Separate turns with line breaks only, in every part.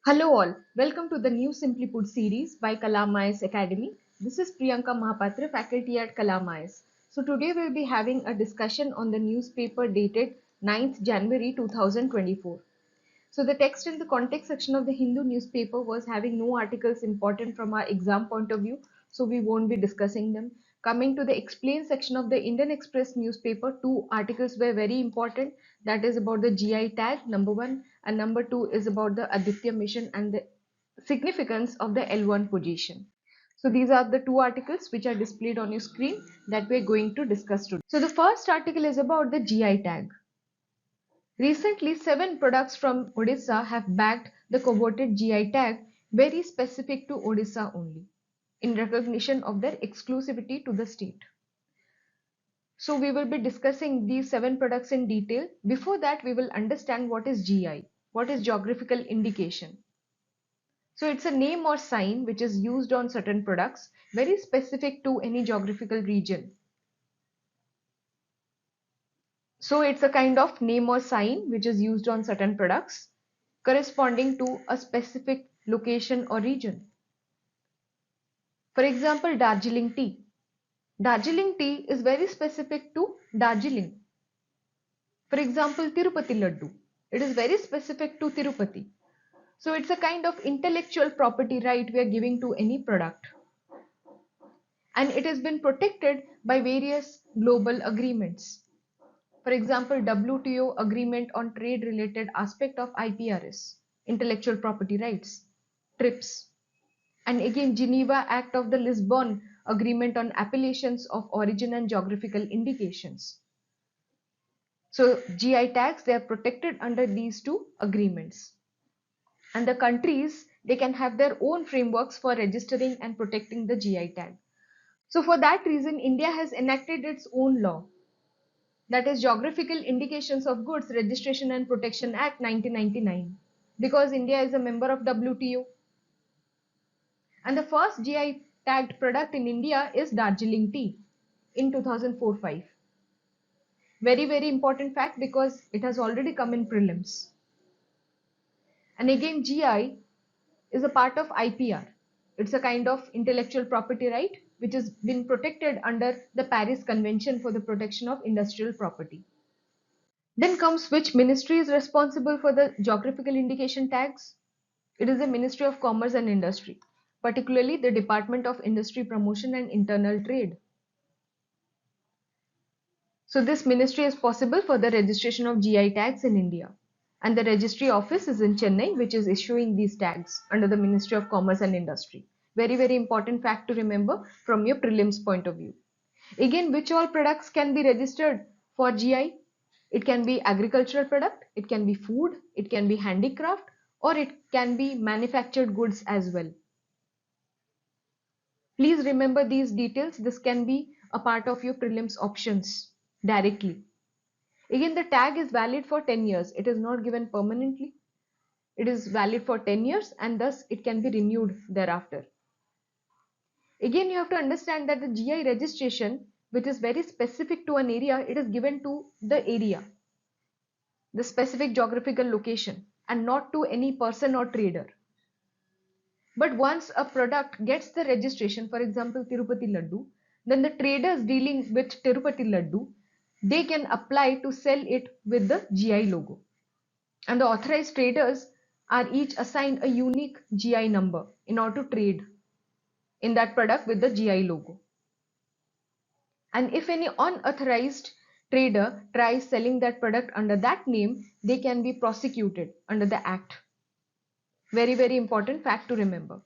Hello all, welcome to the new Simply Put series by Kalamais Academy. This is Priyanka Mahapatra, faculty at Kalamais. So today we'll be having a discussion on the newspaper dated 9th January 2024. So the text in the context section of the Hindu newspaper was having no articles important from our exam point of view, so we won't be discussing them. Coming to the explain section of the Indian Express newspaper, two articles were very important. That is about the GI tag, number one, and number two is about the Aditya mission and the significance of the L1 position. So these are the two articles which are displayed on your screen that we're going to discuss today. So the first article is about the GI tag. Recently, 7 products from Odisha have bagged the coveted GI tag, very specific to Odisha only, in recognition of their exclusivity to the state. So we will be discussing these 7 products in detail. Before that, we will understand what is GI, what is geographical indication. So it's a name or sign which is used on certain products, very specific to any geographical region. So it's a kind of name or sign which is used on certain products corresponding to a specific location or region. For example, Darjeeling tea. Darjeeling tea is very specific to Darjeeling. For example, Tirupati laddu. It is very specific to Tirupati. So it's a kind of intellectual property right we are giving to any product. And it has been protected by various global agreements. For example, WTO Agreement on Trade Related Aspect of IPRS, Intellectual Property Rights, TRIPS, and again Geneva Act of the Lisbon Agreement on Appellations of Origin and Geographical Indications. So GI tags, they are protected under these two agreements. And the countries, they can have their own frameworks for registering and protecting the GI tag. So for that reason, India has enacted its own law, that is Geographical Indications of Goods Registration and Protection Act 1999, because India is a member of WTO. And the first GI tagged product in India is Darjeeling tea in 2004-5. Very important fact because it has already come in prelims. And again, GI is a part of IPR. It's a kind of intellectual property right which has been protected under the Paris Convention for the Protection of Industrial Property. Then comes which ministry is responsible for the geographical indication tags? It is the Ministry of Commerce and Industry, particularly the Department of Industry Promotion and Internal Trade. So this ministry is possible for the registration of GI tags in India. And the registry office is in Chennai, which is issuing these tags under the Ministry of Commerce and Industry. Very important fact to remember from your prelims point of view. Again, which all products can be registered for GI? It can be agricultural product, it can be food, it can be handicraft, or it can be manufactured goods as well. Please remember these details. This can be a part of your prelims options directly. Again, the tag is valid for 10 years. It is not given permanently. It is valid for 10 years and thus it can be renewed thereafter. Again, you have to understand that the GI registration, which is very specific to an area, it is given to the area, the specific geographical location, and not to any person or trader. But once a product gets the registration, for example, Tirupati laddu, then the traders dealing with Tirupati laddu, they can apply to sell it with the GI logo. And the authorized traders are each assigned a unique GI number in order to trade in that product with the GI logo. And if any unauthorized trader tries selling that product under that name, they can be prosecuted under the act. Very important fact to remember.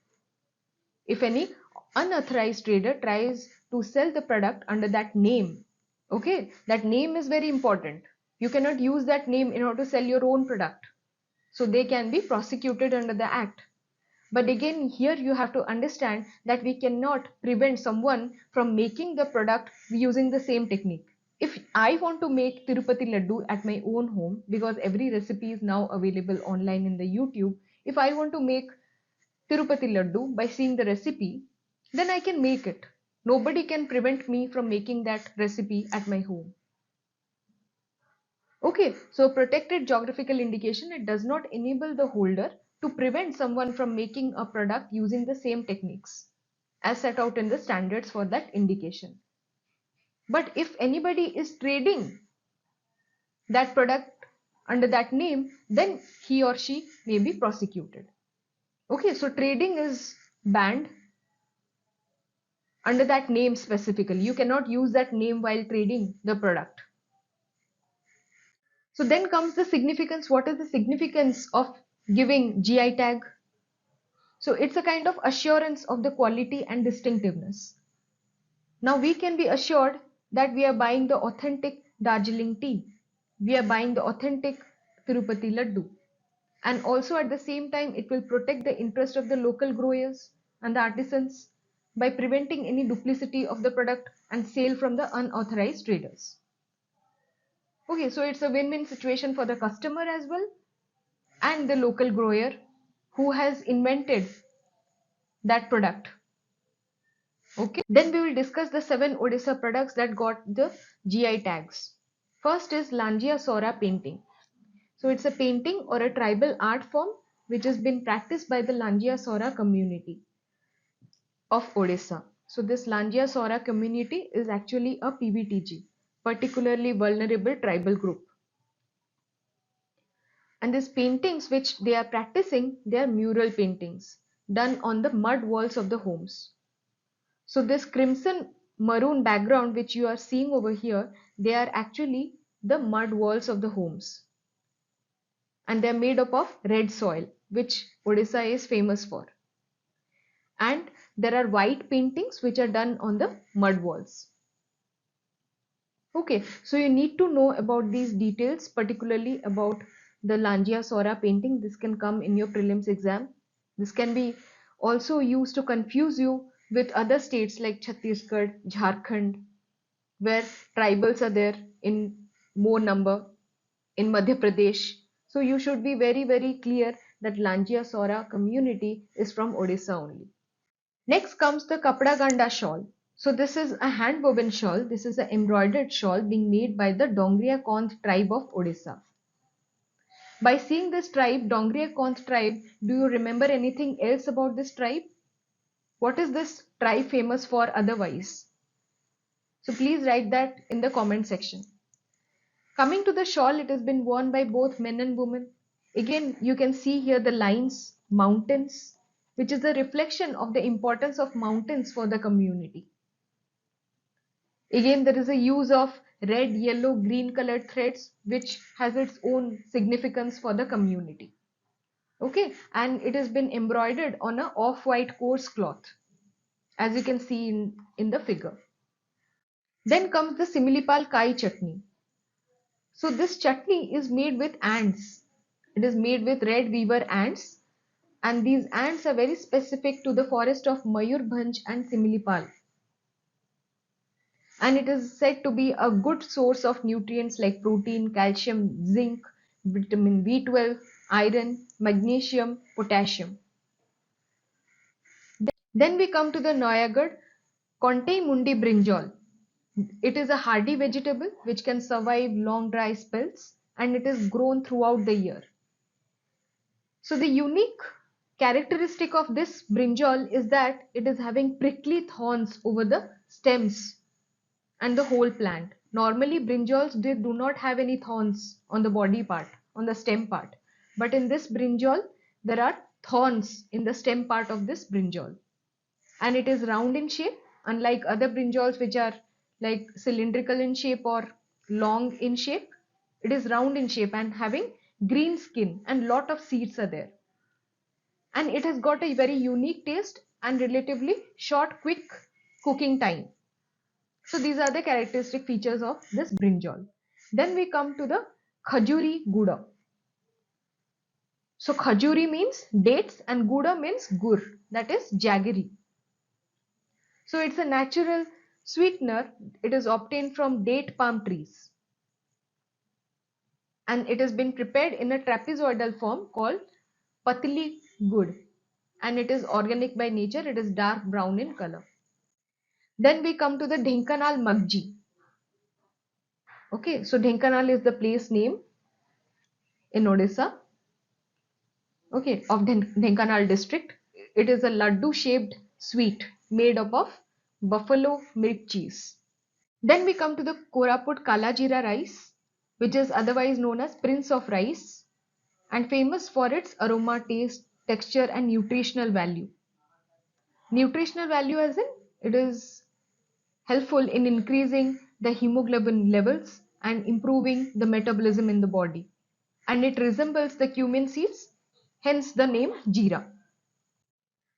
If any unauthorized trader tries to sell the product under that name, okay, that name is very important. You cannot use that name in order to sell your own product. So they can be prosecuted under the act. But again, here you have to understand that we cannot prevent someone from making the product using the same technique. If I want to make Tirupati laddu at my own home, because every recipe is now available online in the YouTube, if I want to make Tirupati laddu by seeing the recipe, then I can make it. Nobody can prevent me from making that recipe at my home. Okay, so protected geographical indication, it does not enable the holder to prevent someone from making a product using the same techniques as set out in the standards for that indication. But if anybody is trading that product under that name, then he or she may be prosecuted. Okay, so trading is banned under that name specifically. You cannot use that name while trading the product. So then comes the significance. What is the significance of giving GI tag? So it's a kind of assurance of the quality and distinctiveness. Now we can be assured that we are buying the authentic Darjeeling tea. We are buying the authentic Tirupati laddu. And also at the same time, it will protect the interest of the local growers and the artisans by preventing any duplicity of the product and sale from the unauthorized traders. Okay, so it's a win-win situation for the customer as well and the local grower who has invented that product. Okay, then we will discuss the 7 Odisha products that got the GI tags. First is Langia Sora painting. So it's a painting or a tribal art form which has been practiced by the Langia Sora community of Odisha. So this Langia Sora community is actually a PVTG, particularly vulnerable tribal group. And these paintings which they are practicing, they are mural paintings done on the mud walls of the homes. So this crimson maroon background which you are seeing over here, they are actually the mud walls of the homes. And they are made up of red soil, which Odisha is famous for. And there are white paintings which are done on the mud walls. Okay, so you need to know about these details, particularly about the Langia Sora painting. This can come in your prelims exam. This can be also used to confuse you with other states like Chhattisgarh, Jharkhand, where tribals are there in more number, in Madhya Pradesh. So you should be very, very clear that Langia Sora community is from Odisha only. Next comes the Kapda Gandha shawl. So this is a hand woven shawl. This is an embroidered shawl being made by the Dongriya Konth tribe of Odisha. By seeing this tribe, Dongriya Konth tribe, do you remember anything else about this tribe? What is this tribe famous for otherwise? So please write that in the comment section. Coming to the shawl, it has been worn by both men and women. Again, you can see here the lines, mountains, which is a reflection of the importance of mountains for the community. Again, there is a use of red, yellow, green colored threads, which has its own significance for the community. Okay, and it has been embroidered on a off-white coarse cloth, as you can see in the figure. Then comes the Shimla Kai Chutney. So this chutney is made with ants. It is made with red weaver ants, and these ants are very specific to the forest of Mayurbhanj and Similipal. And it is said to be a good source of nutrients like protein, calcium, zinc, vitamin B12, iron, magnesium, potassium. Then we come to the Nagar Conte Mundi brinjal. It is a hardy vegetable which can survive long dry spells, and it is grown throughout the year. So the unique characteristic of this brinjal is that it is having prickly thorns over the stems and the whole plant. Normally brinjals, they do not have any thorns on the body part, on the stem part. But in this brinjal, there are thorns in the stem part of this brinjal. And it is round in shape, unlike other brinjals which are like cylindrical in shape or long in shape. It is round in shape and having green skin, and lot of seeds are there. And it has got a very unique taste and relatively short, quick cooking time. So these are the characteristic features of this brinjal. Then we come to the khajuri guda. So khajuri means dates and guda means gur, that is jaggery. So it's a natural sweetener. It is obtained from date palm trees. And it has been prepared in a trapezoidal form called patli gud. And it is organic by nature. It is dark brown in color. Then we come to the Dhenkanal Magji. Okay, so Dhenkanal is the place name in Odisha. okay, of Dhenkanal district. It is a laddu shaped sweet made up of buffalo milk cheese. Then we come to the Koraput Kala Jeera rice, which is otherwise known as Prince of Rice and famous for its aroma, taste, texture, and nutritional value. Nutritional value, as in it is helpful in increasing the hemoglobin levels and improving the metabolism in the body. And it resembles the cumin seeds, hence the name Jeera.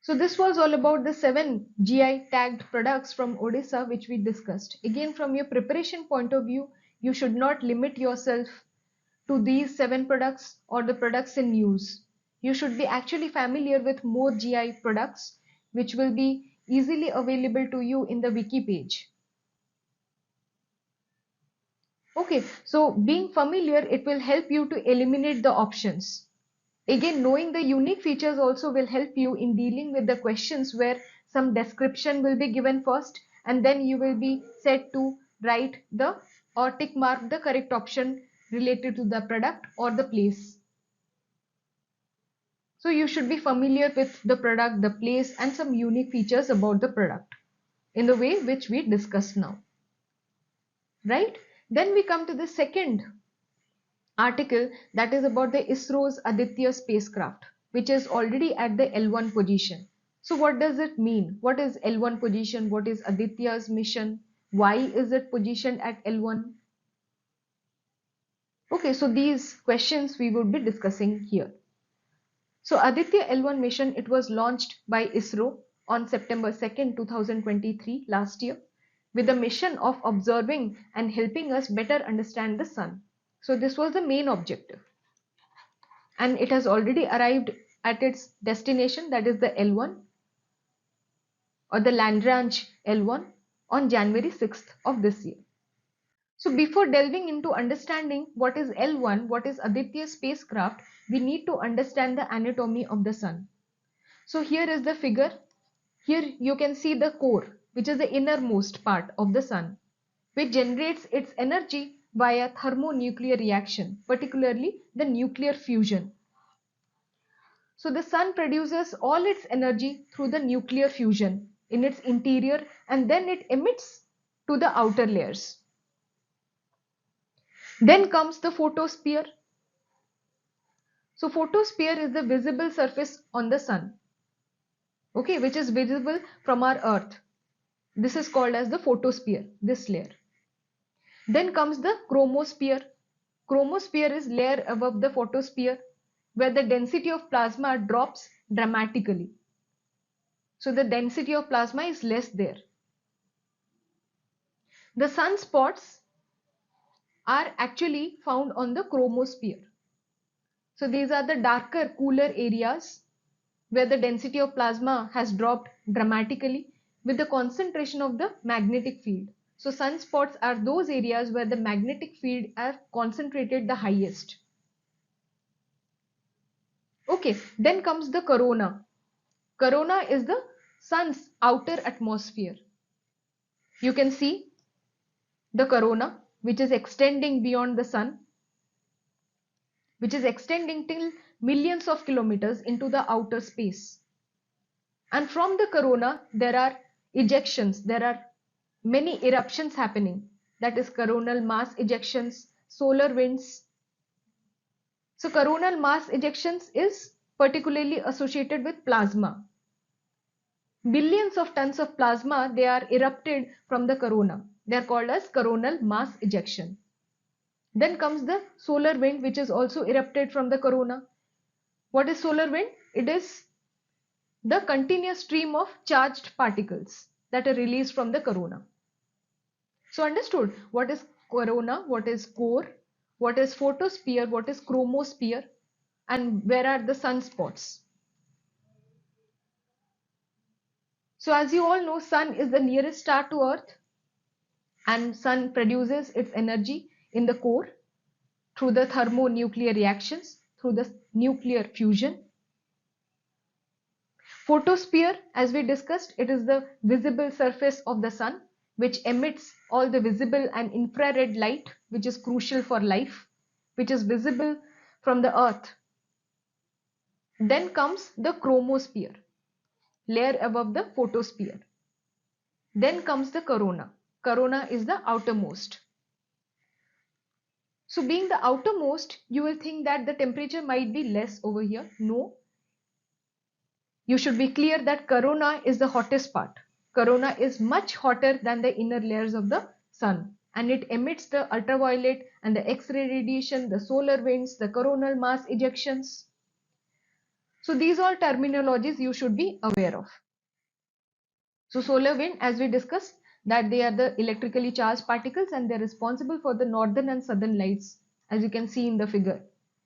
So this was all about the 7 GI tagged products from Odisha which we discussed. Again, from your preparation point of view, you should not limit yourself to these 7 products or the products in use. You should be actually familiar with more GI products which will be easily available to you in the wiki page. Okay, so being familiar, it will help you to eliminate the options. Again, knowing the unique features also will help you in dealing with the questions where some description will be given first and then you will be set to write the or tick mark the correct option related to the product or the place. So you should be familiar with the product, the place and some unique features about the product in the way which we discussed now. Right? Then we come to the second article, that is about the ISRO's Aditya spacecraft, which is already at the L1 position. So what does it mean? What is L1 position? What is Aditya's mission? Why is it positioned at L1? Okay, so these questions we would be discussing here. So Aditya L1 mission, it was launched by ISRO on September 2nd, 2023, last year, with the mission of observing and helping us better understand the sun. So this was the main objective. And it has already arrived at its destination, that is the L1 or the Lagrange L1 on January 6th of this year. So before delving into understanding what is L1, what is Aditya spacecraft, we need to understand the anatomy of the sun. So here is the figure. Here you can see the core, which is the innermost part of the sun, which generates its energy via thermonuclear reaction, particularly the nuclear fusion. So the sun produces all its energy through the nuclear fusion in its interior and then it emits to the outer layers. Then comes the photosphere. So photosphere is the visible surface on the sun, okay, which is visible from our earth. This is called as the photosphere, this layer. Then comes the chromosphere. Chromosphere is layer above the photosphere where the density of plasma drops dramatically. So the density of plasma is less there. The sunspots are actually found on the chromosphere. So these are the darker, cooler areas where the density of plasma has dropped dramatically with the concentration of the magnetic field. So sunspots are those areas where the magnetic field are concentrated the highest. Okay, then comes the corona. Corona is the sun's outer atmosphere. You can see the corona, which is extending beyond the sun, which is extending till millions of kilometers into the outer space. And from the corona, there are ejections, there are many eruptions happening. That is coronal mass ejections, solar winds. So coronal mass ejections is particularly associated with plasma. Billions of tons of plasma, they are erupted from the corona. They are called as coronal mass ejection. Then comes the solar wind, which is also erupted from the corona. What is solar wind? It is the continuous stream of charged particles that are released from the corona. So understood what is corona, what is core, what is photosphere, what is chromosphere, and where are the sunspots. So as you all know, sun is the nearest star to earth and sun produces its energy in the core through the thermonuclear reactions, through the nuclear fusion. Photosphere, as we discussed, it is the visible surface of the sun which emits all the visible and infrared light which is crucial for life, which is visible from the earth. Then comes the chromosphere, layer above the photosphere. Then comes the corona. Corona is the outermost. So being the outermost, you will think that the temperature might be less over here. No. You should be clear that corona is the hottest part. Corona is much hotter than the inner layers of the sun, and it emits the ultraviolet and the X-ray radiation, the solar winds, the coronal mass ejections. So these all terminologies you should be aware of. So solar wind, as we discussed, that they are the electrically charged particles and they are responsible for the northern and southern lights, as you can see in the figure,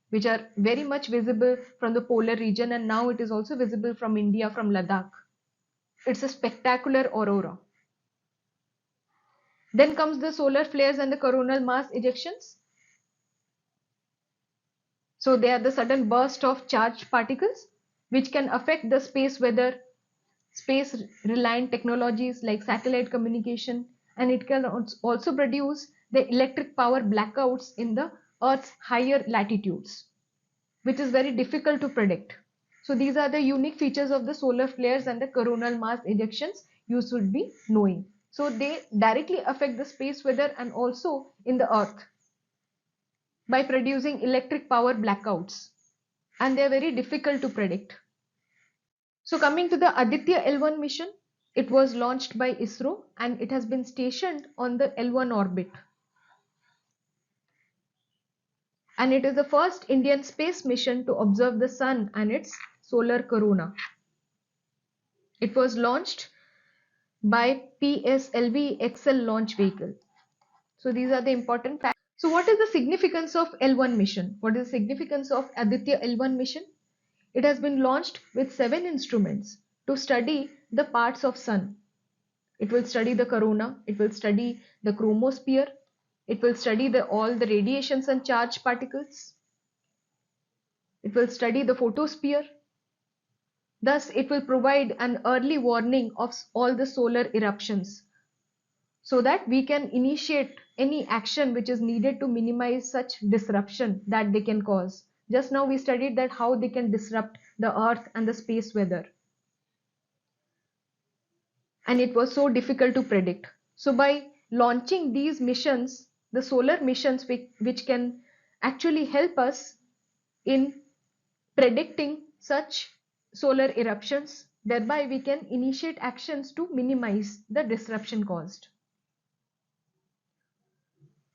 which are very much visible from the polar region, and now it is also visible from India, from Ladakh. It's a spectacular aurora. Then comes the solar flares and the coronal mass ejections. So they are the sudden burst of charged particles which can affect the space weather, space reliant technologies like satellite communication, and it can also produce the electric power blackouts in the Earth's higher latitudes, which is very difficult to predict. So these are the unique features of the solar flares and the coronal mass ejections you should be knowing. So they directly affect the space weather and also in the Earth by producing electric power blackouts, and they are very difficult to predict. So coming to the Aditya L1 mission, it was launched by ISRO and it has been stationed on the L1 orbit. And it is the first Indian space mission to observe the sun and its solar corona. It was launched by PSLV XL launch vehicle. So these are the important facts. So what is the significance of L1 mission? What is the significance of Aditya L1 mission? It has been launched with 7 instruments to study the parts of sun. It will study the corona, it will study the chromosphere, it will study all the radiations and charged particles, it will study the photosphere. Thus, it will provide an early warning of all the solar eruptions so that we can initiate any action which is needed to minimize such disruption that they can cause. Just now we studied that how they can disrupt the earth and the space weather. And it was so difficult to predict. So by launching these missions, the solar missions which can actually help us in predicting such solar eruptions, thereby we can initiate actions to minimize the disruption caused.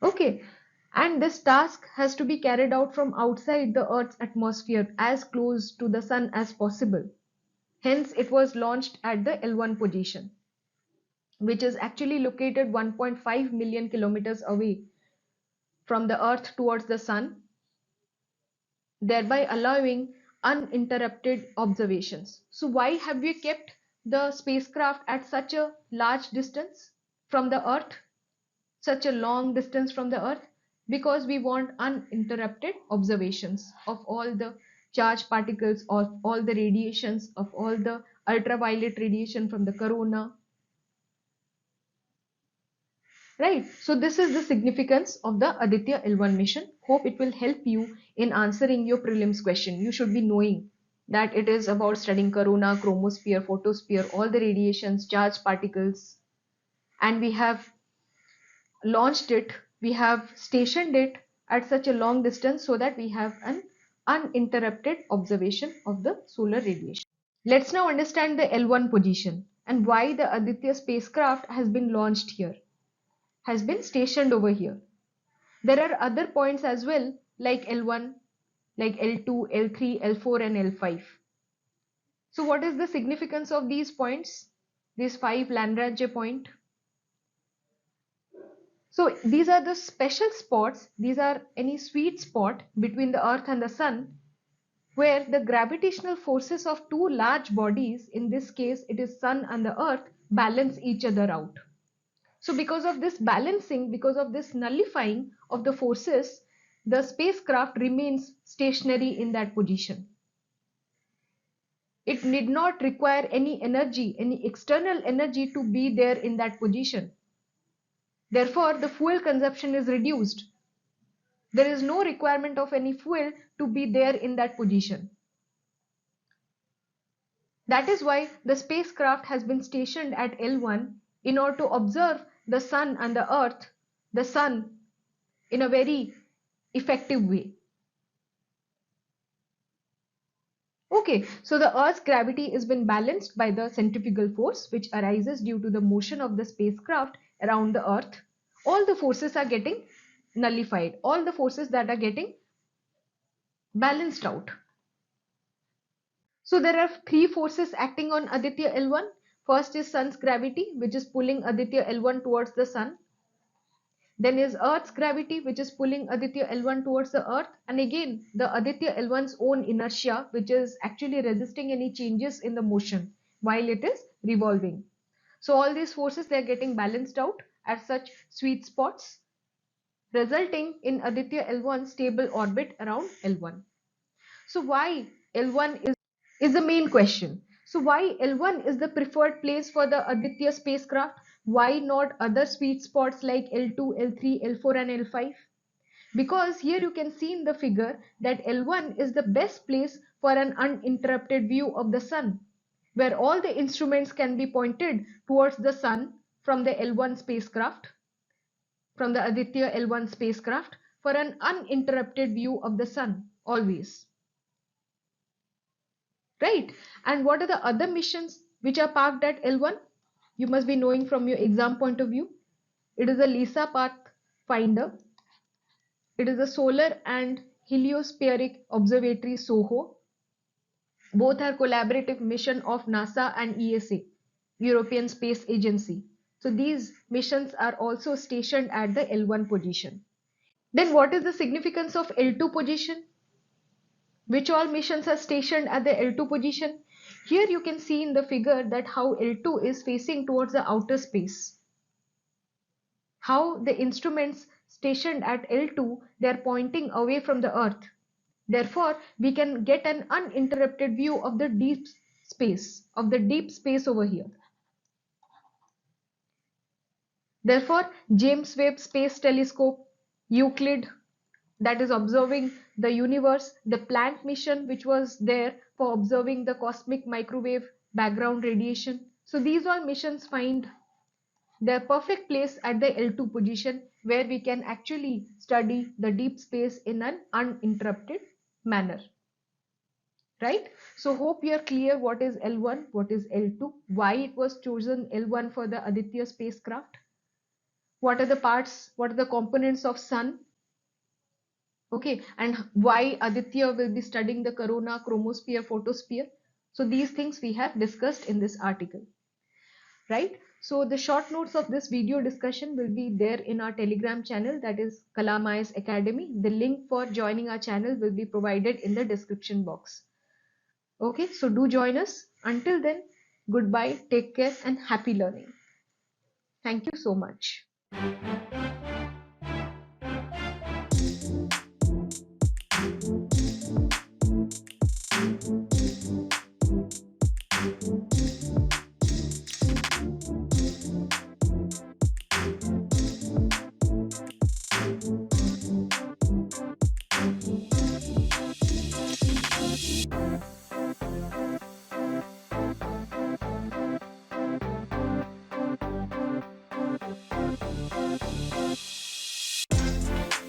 Okay, and this task has to be carried out from outside the Earth's atmosphere as close to the sun as possible. Hence, it was launched at the L1 position, which is actually located 1.5 million kilometers away from the Earth towards the Sun, thereby allowing uninterrupted observations. So why have we kept the spacecraft at such a large distance from the Earth, such a long distance from the Earth? Because we want uninterrupted observations of all the charged particles, of all the radiations, of all the ultraviolet radiation from the corona. Right, so this is the significance of the Aditya L1 mission. Hope it will help you in answering your prelims question. You should be knowing that it is about studying corona, chromosphere, photosphere, all the radiations, charged particles, and we have launched it, we have stationed it at such a long distance so that we have an uninterrupted observation of the solar radiation. Let's now understand the L1 position and why the Aditya spacecraft has been launched here, has been stationed over here. There are other points as well, like L1, like L2, L3, L4 and L5. So what is the significance of these points? These 5 Lagrange point. So these are the special spots, these are any sweet spot between the Earth and the Sun where the gravitational forces of two large bodies, in this case it is Sun and the Earth, balance each other out. So because of this balancing, because of this nullifying of the forces, the spacecraft remains stationary in that position. It need not require any energy, any external energy to be there in that position. Therefore, the fuel consumption is reduced. There is no requirement of any fuel to be there in that position. That is why the spacecraft has been stationed at L1 in order to observe the sun and the earth, the sun, in a very effective way. Okay, so the Earth's gravity has been balanced by the centrifugal force which arises due to the motion of the spacecraft around the Earth. All the forces are getting nullified. All the forces that are getting balanced out. So there are three forces acting on Aditya L1. First is Sun's gravity, which is pulling Aditya L1 towards the Sun. Then is Earth's gravity, which is pulling Aditya L1 towards the Earth. And again, the Aditya L1's own inertia, which is actually resisting any changes in the motion while it is revolving. So all these forces, they are getting balanced out at such sweet spots, resulting in Aditya L1's stable orbit around L1. So why L1 is the main question. So why L1 is the preferred place for the Aditya spacecraft? Why not other sweet spots like L2, L3, L4 and L5? Because here you can see in the figure that L1 is the best place for an uninterrupted view of the sun, where all the instruments can be pointed towards the sun from the L1 spacecraft, from the Aditya L1 spacecraft, for an uninterrupted view of the sun always. Right? And what are the other missions which are parked at L1? You must be knowing from your exam point of view. It is the LISA Pathfinder. It is the Solar and Heliospheric Observatory SOHO. Both are collaborative mission of NASA and ESA, European Space Agency. So these missions are also stationed at the L1 position. Then what is the significance of L2 position? Which all missions are stationed at the L2 position? Here you can see in the figure that how L2 is facing towards the outer space. How the instruments stationed at L2, they are pointing away from the Earth. Therefore, we can get an uninterrupted view of the deep space over here. Therefore, James Webb Space Telescope, Euclid, that is observing the universe, the Planck mission which was there for observing the cosmic microwave background radiation. So these all missions find their perfect place at the L2 position where we can actually study the deep space in an uninterrupted manner. Right? So hope you are clear what is L1, what is L2, why it was chosen L1 for the Aditya spacecraft, what are the parts, what are the components of sun. Okay, and why Aditya will be studying the corona, chromosphere, photosphere. So these things we have discussed in this article, right? So the short notes of this video discussion will be there in our Telegram channel, that is Kalamai's Academy. The link for joining our channel will be provided in the description box. Okay, so do join us. Until then, goodbye, take care and happy learning. Thank you so much.